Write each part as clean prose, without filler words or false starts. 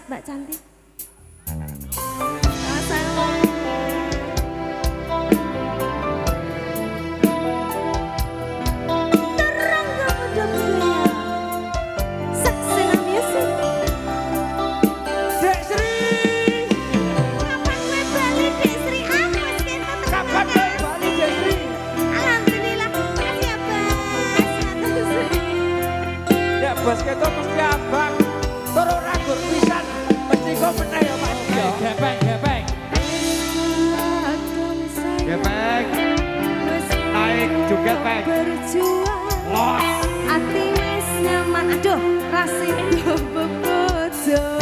Mbak Cantik. Bos ketok mesti abang, turun ragur pisan, mesti kau menang ya Pak Dio. Gepeng, gepeng. Gepeng. Naik juga peng. Los. Ati wis nyaman, aduh rasine bebojo.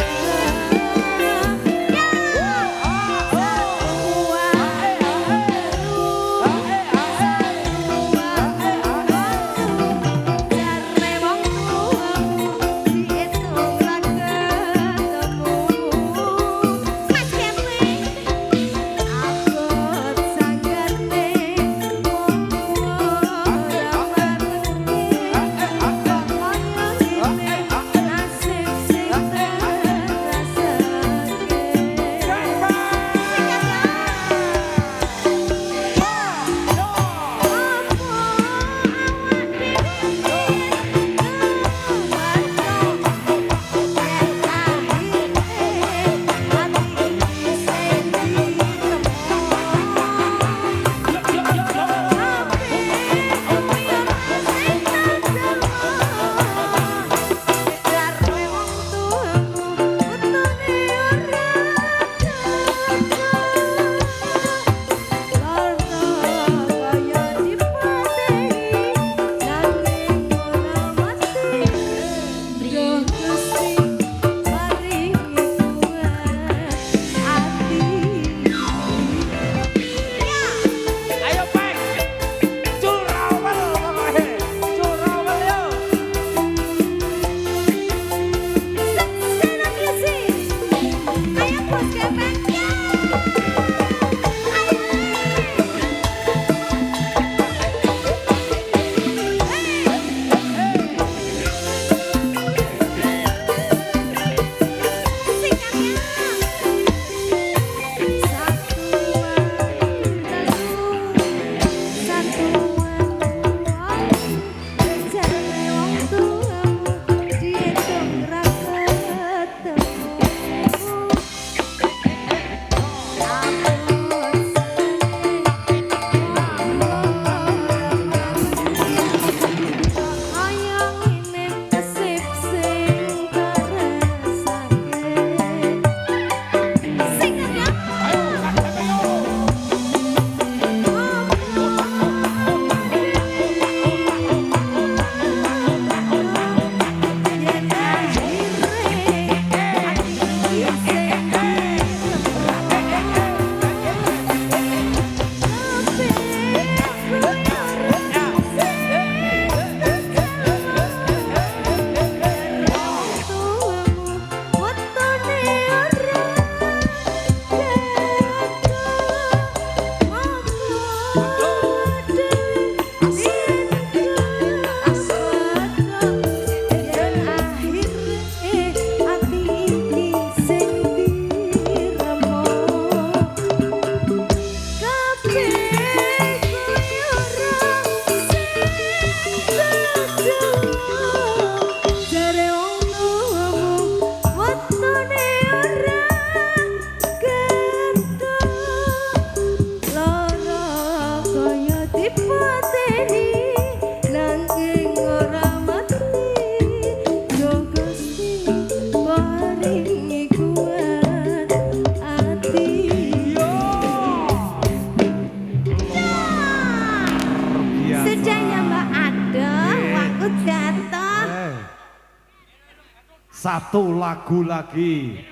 Satu lagu lagi.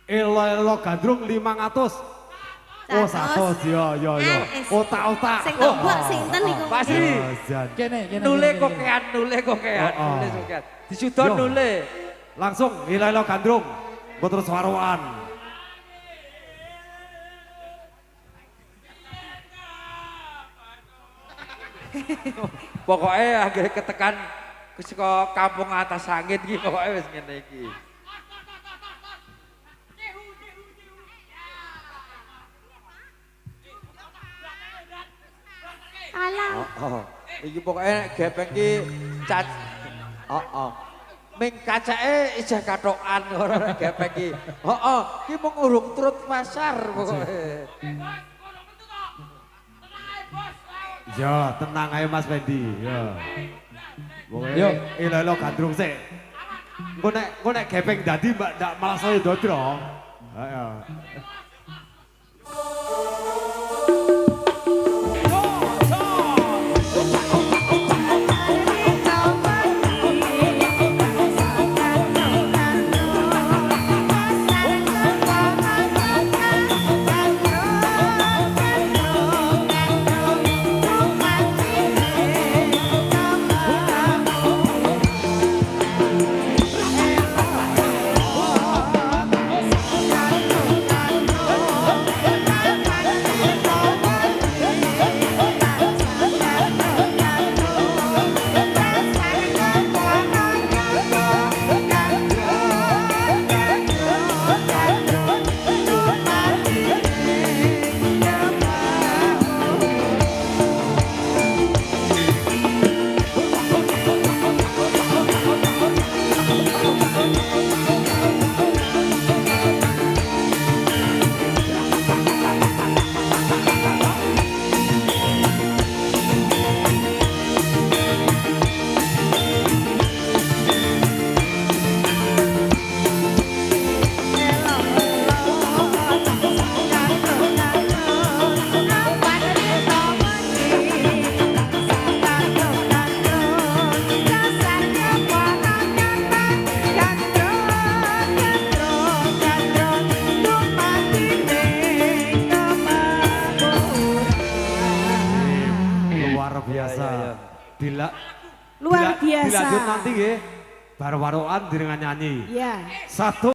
Elo-elo gandrung 500. Oh 100 yo. Otak-otak. Sing kebak sinten iku? Pak Sri. Kene. Nule kokean. Nule kokean. Disudon nule. Langsung elo-elo gandrung. Gue terus waruan. Pokoknya akhirnya ketekan ke kampung atas sangit iki pokoknya wis ngene iki. Iki pokoknya gepeng ki cac. Ming kacake isih katokan ora gepeng ki. Heeh, ki mung urung trut pasar pokoke. Ya, tenang ae Mas Fendi. Ya. Pokoke Yo. ilo-ilo gandrung sik. Engko nek gepeng dadi mbak ndak malah saya dodro. Heeh. Luar biasa. Bila Luar biasa. Dilanjut nanti nggih. Bar-warokan dengan nyanyi. Ya. Satu